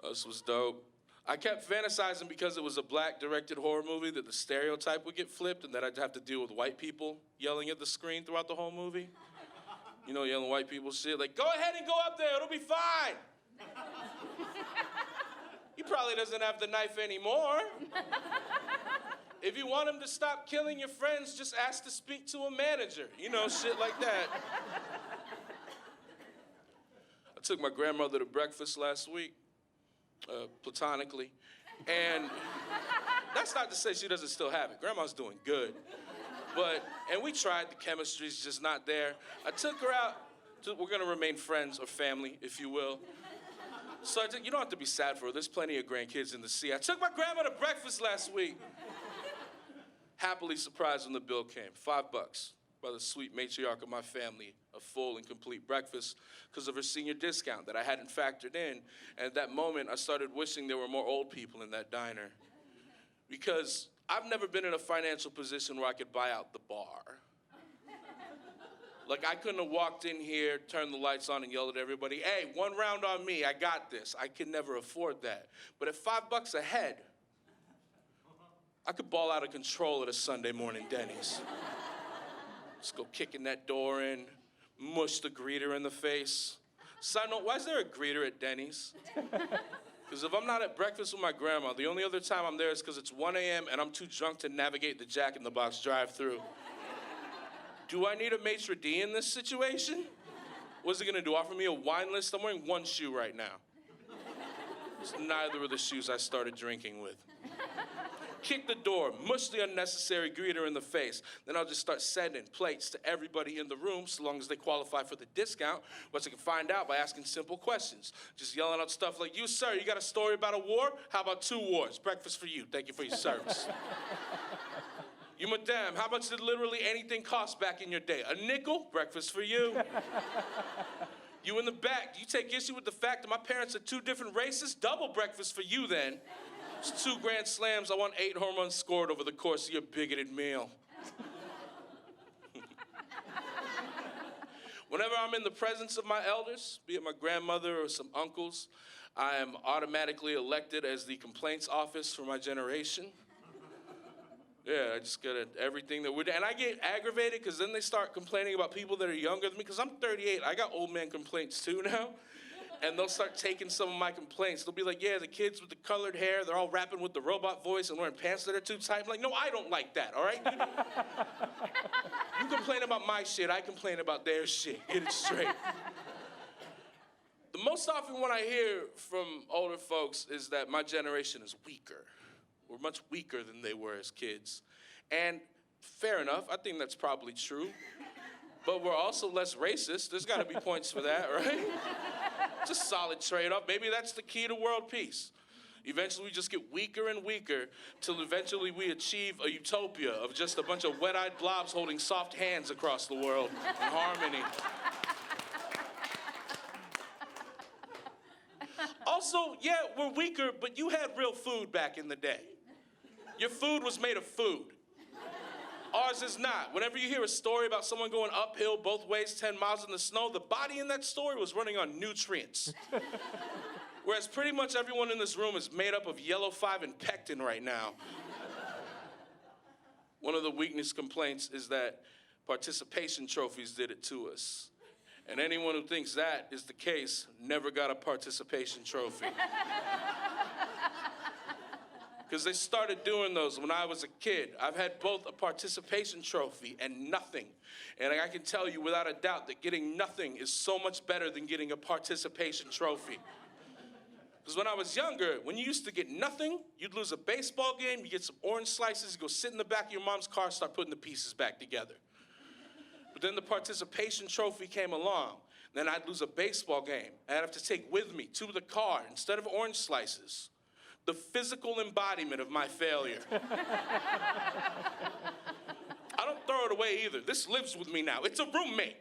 This was dope. I kept fantasizing because it was a black-directed horror movie that the stereotype would get flipped and that I'd have to deal with white people yelling at the screen throughout the whole movie. You know, yelling white people shit like, go ahead and go up there, it'll be fine. He probably doesn't have the knife anymore. If you want him to stop killing your friends, just ask to speak to a manager. You know, shit like that. I took my grandmother to breakfast last week. Platonically, and that's not to say she doesn't still have it. Grandma's doing good, and we tried, the chemistry's just not there. I took her out, we're gonna remain friends or family, if you will. So you don't have to be sad for her, there's plenty of grandkids in the sea. I took my grandma to breakfast last week. Happily surprised when the bill came, $5 by the sweet matriarch of my family, a full and complete breakfast because of her senior discount that I hadn't factored in. And at that moment, I started wishing there were more old people in that diner because I've never been in a financial position where I could buy out the bar. Like, I couldn't have walked in here, turned the lights on, and yelled at everybody, hey, 1 round on me, I got this. I could never afford that. But at $5 a head, I could ball out of control at a Sunday morning Denny's. Just go kicking that door in, mush the greeter in the face. Side note, why is there a greeter at Denny's? Because if I'm not at breakfast with my grandma, the only other time I'm there is because it's 1 a.m. and I'm too drunk to navigate the Jack in the Box drive-thru. Do I need a maitre d' in this situation? What's it gonna do, offer me a wine list? I'm wearing 1 shoe right now. It's neither of the shoes I started drinking with. Kick the door, mush the unnecessary greeter in the face. Then I'll just start sending plates to everybody in the room so long as they qualify for the discount, which I can find out by asking simple questions. Just yelling out stuff like, you, sir, you got a story about a war? How about 2 wars? Breakfast for you. Thank you for your service. You, madame, how much did literally anything cost back in your day? A nickel? Breakfast for you. You in the back, do you take issue with the fact that my parents are 2 different races? Double breakfast for you then. It's 2 grand slams. I want 8 home runs scored over the course of your bigoted meal. Whenever I'm in the presence of my elders, be it my grandmother or some uncles, I am automatically elected as the complaints office for my generation. Yeah, I just get everything that we're doing. And I get aggravated because then they start complaining about people that are younger than me because I'm 38. I got old man complaints too now. And they'll start taking some of my complaints. They'll be like, yeah, the kids with the colored hair, they're all rapping with the robot voice and wearing pants that are too tight. I'm like, no, I don't like that, all right? You complain about my shit, I complain about their shit. Get it straight. The most often what I hear from older folks is that my generation is weaker. We're much weaker than they were as kids. And fair enough, I think that's probably true. but we're also less racist. There's gotta be points for that, right? It's a solid trade-off. Maybe that's the key to world peace. Eventually we just get weaker and weaker till eventually we achieve a utopia of just a bunch of wet-eyed blobs holding soft hands across the world in harmony. Also, yeah, we're weaker, but you had real food back in the day. Your food was made of food. Ours is not. Whenever you hear a story about someone going uphill both ways 10 miles in the snow, the body in that story was running on nutrients. Whereas pretty much everyone in this room is made up of yellow 5 and pectin right now. One of the weakness complaints is that participation trophies did it to us. And anyone who thinks that is the case never got a participation trophy. Because they started doing those when I was a kid. I've had both a participation trophy and nothing. And I can tell you without a doubt that getting nothing is so much better than getting a participation trophy. Because when I was younger, when you used to get nothing, you'd lose a baseball game, you get some orange slices, you go sit in the back of your mom's car, start putting the pieces back together. But then the participation trophy came along. Then I'd lose a baseball game. I'd have to take with me to the car, instead of orange slices, the physical embodiment of my failure. I don't throw it away either. This lives with me now. It's a roommate.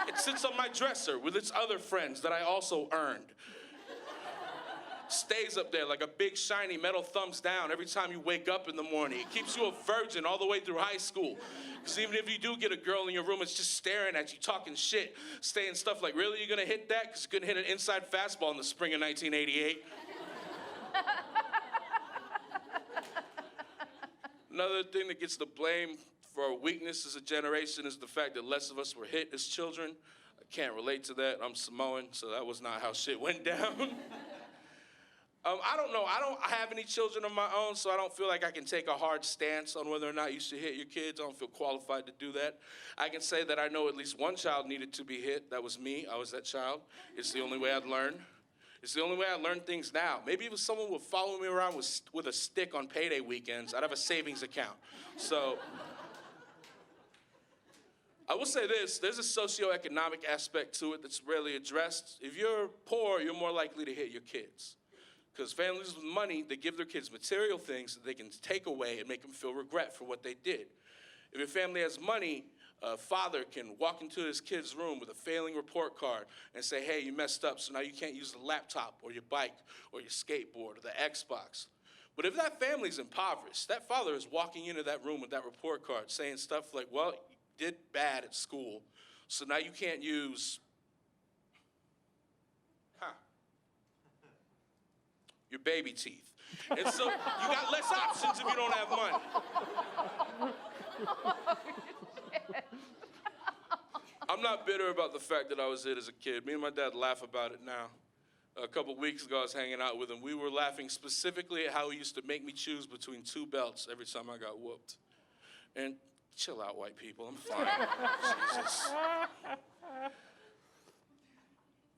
It sits on my dresser with its other friends that I also earned. Stays up there like a big shiny metal thumbs down every time you wake up in the morning. It keeps you a virgin all the way through high school. Because even if you do get a girl in your room, it's just staring at you, talking shit, saying stuff like, really, you're gonna hit that? Because you couldn't hit an inside fastball in the spring of 1988. Another thing that gets the blame for our weakness as a generation is the fact that less of us were hit as children. I can't relate to that. I'm Samoan, so that was not how shit went down. I don't know. I don't have any children of my own, so I don't feel like I can take a hard stance on whether or not you should hit your kids. I don't feel qualified to do that. I can say that I know at least one child needed to be hit. That was me. I was that child. It's the only way I'd learn. It's the only way I learn things now. Maybe if someone would follow me around with a stick on payday weekends, I'd have a savings account. So I will say this, there's a socioeconomic aspect to it that's rarely addressed. If you're poor, you're more likely to hit your kids. Because families with money, they give their kids material things that they can take away and make them feel regret for what they did. If your family has money, a father can walk into his kid's room with a failing report card and say, hey, you messed up, so now you can't use the laptop or your bike or your skateboard or the Xbox. But if that family's impoverished, that father is walking into that room with that report card saying stuff like, well, you did bad at school, so now you can't use, your baby teeth. And so you got less options if you don't have money. I'm not bitter about the fact that I was hit as a kid. Me and my dad laugh about it now. A couple weeks ago, I was hanging out with him. We were laughing specifically at how he used to make me choose between 2 belts every time I got whooped. And chill out, white people, I'm fine. Jesus.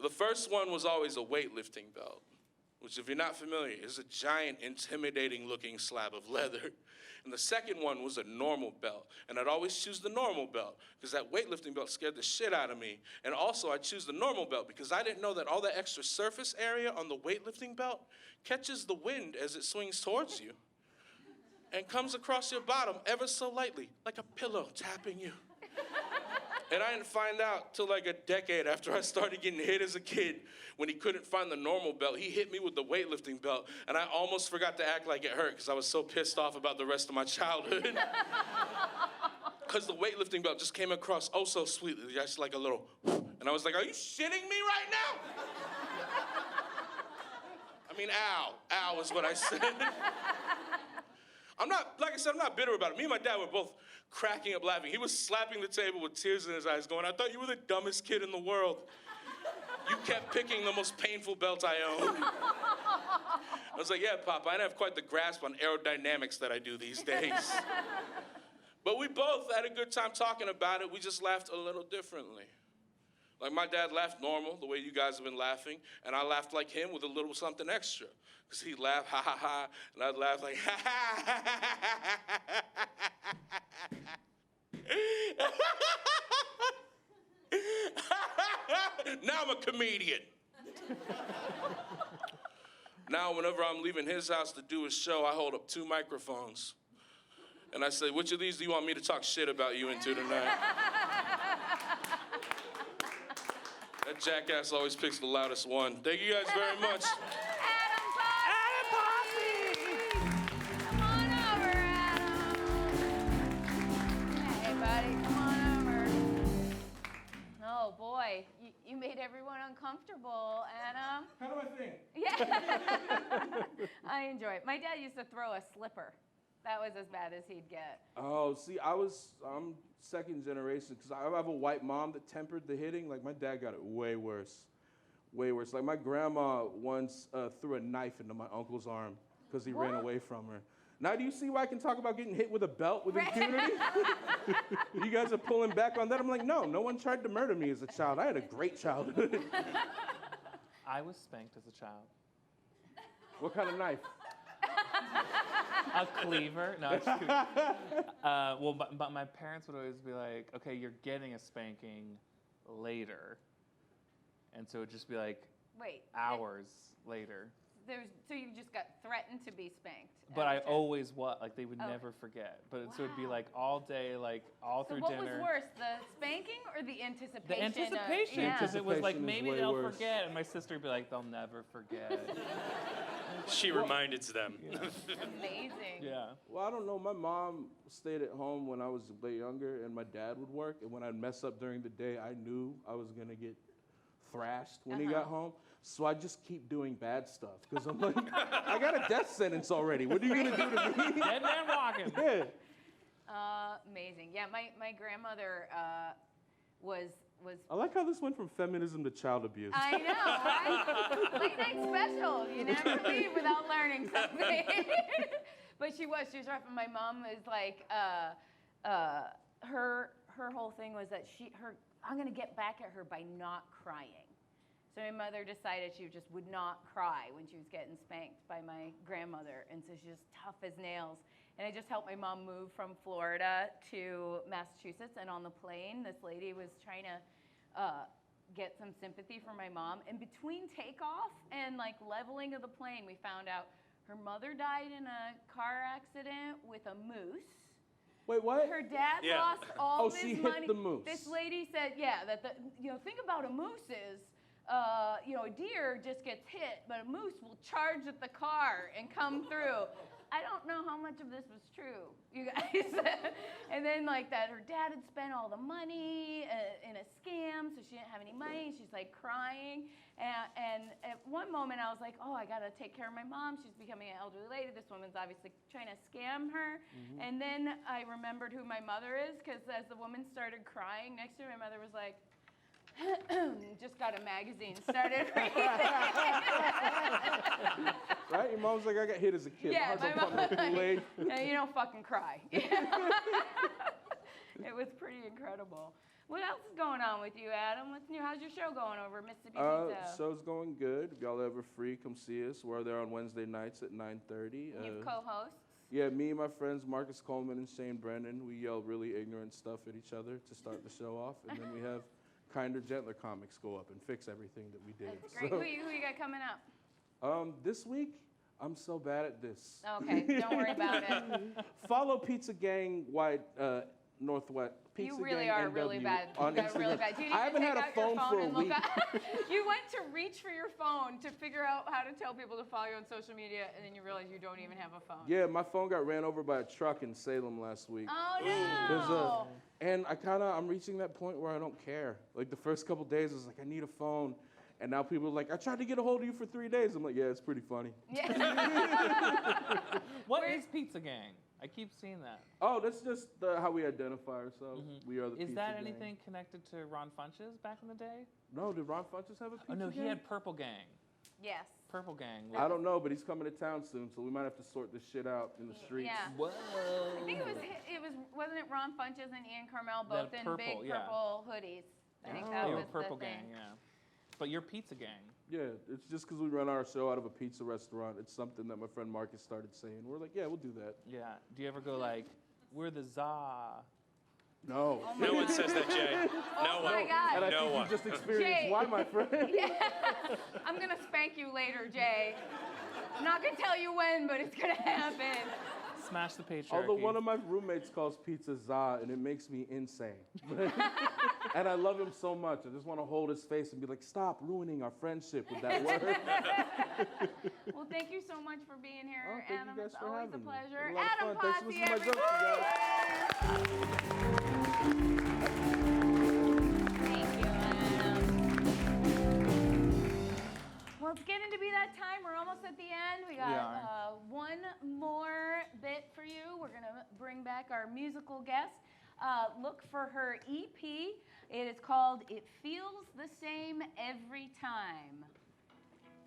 The first one was always a weightlifting belt, which, if you're not familiar, is a giant, intimidating-looking slab of leather. And the second one was a normal belt. And I'd always choose the normal belt, because that weightlifting belt scared the shit out of me. And also, I'd choose the normal belt, because I didn't know that all that extra surface area on the weightlifting belt catches the wind as it swings towards you and comes across your bottom ever so lightly, like a pillow tapping you. And I didn't find out till like a decade after I started getting hit as a kid. When he couldn't find the normal belt, he hit me with the weightlifting belt, and I almost forgot to act like it hurt because I was so pissed off about the rest of my childhood. Because the weightlifting belt just came across oh so sweetly, just like a little, and I was like, are you shitting me right now? I mean, ow. Ow is what I said. I'm not, like I said, I'm not bitter about it. Me and my dad were both cracking up laughing. He was slapping the table with tears in his eyes going, I thought you were the dumbest kid in the world. You kept picking the most painful belt I own. I was like, yeah, Pop, I didn't have quite the grasp on aerodynamics that I do these days. But we both had a good time talking about it. We just laughed a little differently. Like my dad laughed normal, the way you guys have been laughing, and I laughed like him with a little something extra. Because he'd laugh, ha, ha, ha, and I'd laugh like, ha, ha, ha, ha, ha, ha, ha, ha. I'm a comedian. Now, whenever I'm leaving his house to do a show, I hold up 2 microphones. And I say, which of these do you want me to talk shit about you into tonight? That jackass always picks the loudest one. Thank you guys very much. Adam Pasi! Come on over, Adam. Hey, buddy, come on over. Oh, boy. You made everyone uncomfortable, Adam. How do I think? Yeah. I enjoy it. My dad used to throw a slipper. That was as bad as he'd get. Oh, see, I'm second generation because I have a white mom that tempered the hitting. Like, my dad got it way worse. Way worse. Like, my grandma once threw a knife into my uncle's arm because he ran away from her. Now, do you see why I can talk about getting hit with a belt with impunity? You guys are pulling back on that? I'm like, no one tried to murder me as a child. I had a great childhood. I was spanked as a child. What kind of knife? A cleaver? No, I'm just kidding. But my parents would always be like, okay, you're getting a spanking later. And so it would just be like Wait. hours later. So you just got threatened to be spanked. But I as a child. always was. Like, they would Okay. never forget. But so it'd be Wow. like all day, like all So through what dinner. was worse, the spanking or the anticipation? The anticipation, Yeah. because it was like, Anticipation is maybe way they'll worse. forget. And my sister would be like, they'll never forget. She reminded them. Amazing. Yeah. Well, I don't know. My mom stayed at home when I was way younger, and my dad would work. And when I'd mess up during the day, I knew I was going to get thrashed when he got home. So I just keep doing bad stuff because I'm like, I got a death sentence already. What are you going to do to me? Dead man walking. Yeah. Amazing. Yeah, my grandmother was. I like how this went from feminism to child abuse. I know, right? Late night special. You never leave without learning something. But she was rough. And my mom was like, her whole thing was that I'm gonna get back at her by not crying. So my mother decided she just would not cry when she was getting spanked by my grandmother, and so she's just tough as nails. And I just helped my mom move from Florida to Massachusetts, and on the plane, this lady was trying to get some sympathy for my mom. And between takeoff and like leveling of the plane, we found out her mother died in a car accident with a moose. Wait, what? Her dad Yeah. lost all Oh, this she hit money. the moose. This lady said, yeah, that the thing about a moose is, a deer just gets hit, but a moose will charge at the car and come through. I don't know how much of this was true, you guys. And then like that, her dad had spent all the money in a scam, so she didn't have any money. She's like crying. And at one moment I was like, oh, I gotta take care of my mom. She's becoming an elderly lady. This woman's obviously trying to scam her. Mm-hmm. And then I remembered who my mother is, because as the woman started crying next to her, my mother was like, just got a magazine, started reading. Right? Your mom's like, I got hit as a kid. Yeah, How's my up on the mom- Kool-Aid? You don't fucking cry. It was pretty incredible. What else is going on with you, Adam? What's new? How's your show going over Mississippi Pizza? Show's going good. If y'all ever free, come see us. We're there on Wednesday nights at 9:30. You've co-hosts? Yeah, me and my friends Marcus Coleman and Shane Brennan, we yell really ignorant stuff at each other to start the show off, and then we have kinder, gentler comics go up and fix everything that we did. That's great. Who you got coming up? This week, I'm so bad at this. Okay, don't worry about it. Follow Pizza Gang White Northwest. Pizza You really Gang are NW really bad. on You got really Instagram. bad. You need I to haven't take had a out your phone for a and look week. up. You went to reach for your phone to figure out how to tell people to follow you on social media, and then you realize you don't even have a phone. Yeah, my phone got ran over by a truck in Salem last week. Oh, no. And I'm reaching that point where I don't care. Like the first couple days, I was like, I need a phone. And now people are like, I tried to get a hold of you for 3 days. I'm like, yeah, it's pretty funny. What is Pizza Gang? I keep seeing that. Oh, that's just how we identify ourselves. We are the Is Pizza that Gang. anything connected to Ron Funches back in the day? No, did Ron Funches have a Pizza Oh, no, Gang? he had Purple Gang. Yes. Purple Gang. I don't know, but he's coming to town soon, so we might have to sort this shit out in the streets. Yeah. Whoa. I think wasn't it Ron Funches and Ian Carmel both The in purple, big yeah. purple hoodies? I think Oh. that They was were Purple the thing. Gang, yeah. But you're Pizza Gang. Yeah, it's just because we run our show out of a pizza restaurant. It's something that my friend Marcus started saying. We're like, yeah, we'll do that. Yeah. Do you ever go like, we're the za? No. No one says that, Jay. No No Oh my one. God. And I No think one. you just experienced Jay. why, my friend. I'm gonna spank you later, Jay. I'm not gonna tell you when, but it's gonna happen. Smash the patriarchy. Although one of my roommates calls pizza za, and it makes me insane. And I love him so much. I just want to hold his face and be like, stop ruining our friendship with that word. Well, thank you so much for being here, Oh, thank Adam. you guys It's for always a having me. pleasure. It was a lot Adam of fun. Thanks for Pasi, listening to my jokes, you guys. Thank you, Adam. Well, it's getting to be that time. We're almost at the end. We got one more bit for you. We're gonna bring back our musical guest. Look for her EP. It is called "It Feels the Same Every Time."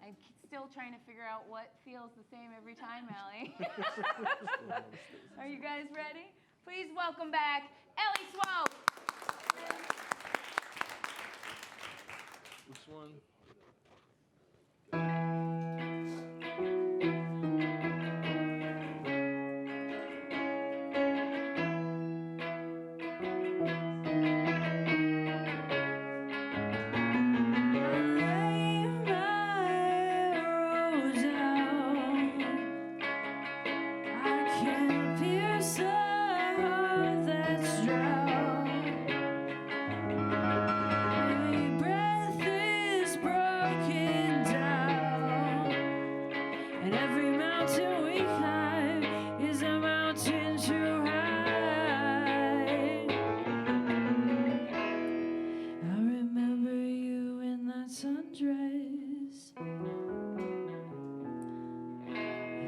I'm still trying to figure out what feels the same every time, Ellie. Are you guys ready? Please welcome back Ellie Swope. Which one?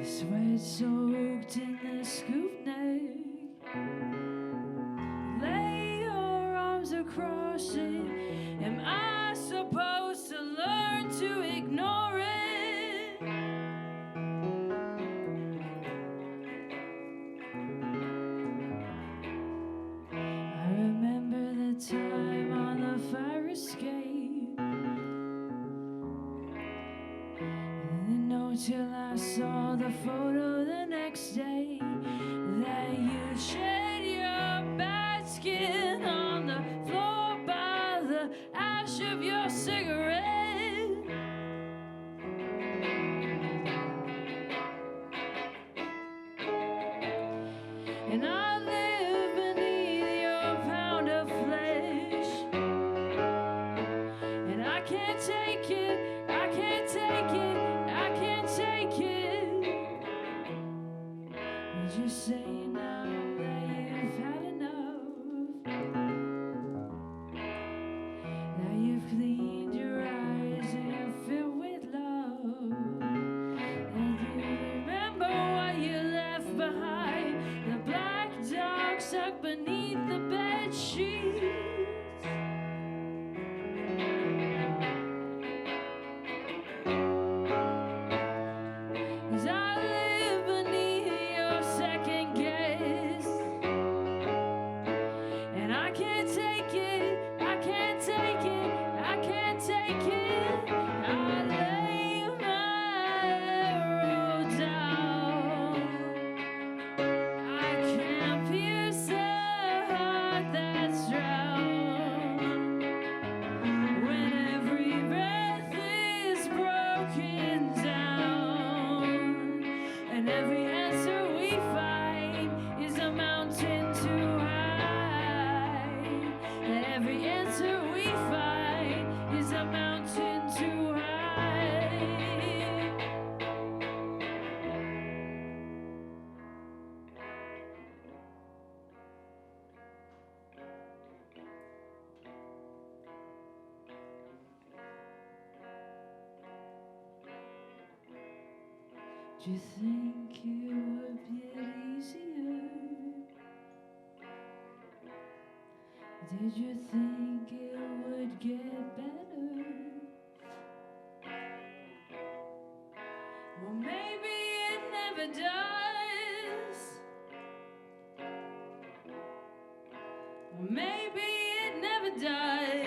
Sweat soaked in the scoop neck. Lay your arms across it. Am I supposed to learn to ignore it? I remember the time on the fire escape. Till I saw the photo the next day that you shed your bad skin on the floor by the ash of your cigarette. And I live beneath your pound of flesh, and I can't take it, I can't take it, I can't take it. Would you say now that you've had enough? That you've cleaned your eyes and you're filled with love? And you remember what you left behind? The black dog stuck beneath the bed sheets. Do you think it would get easier? Did you think it would get better? Well, maybe it never does. Or maybe it never does.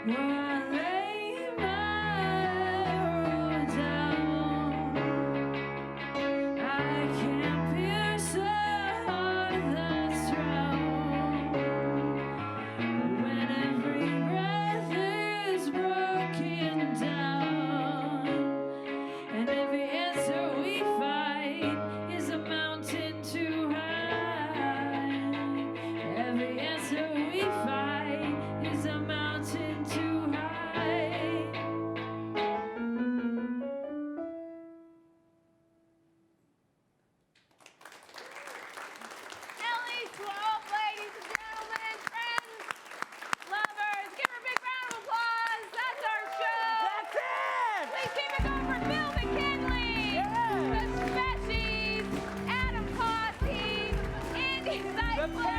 where I lay my road down. I can't pierce a heart that's drowned. When every breath is broken down, and every answer we fight is a mountain too high. Every answer we fight is a mountain too high. Ellie Swope, ladies and gentlemen, friends, lovers, give her a big round of applause. That's our show. That's it! Please keep it going for Bill McKinley, the Speshies, Adam Pasi, Andi Zeisler,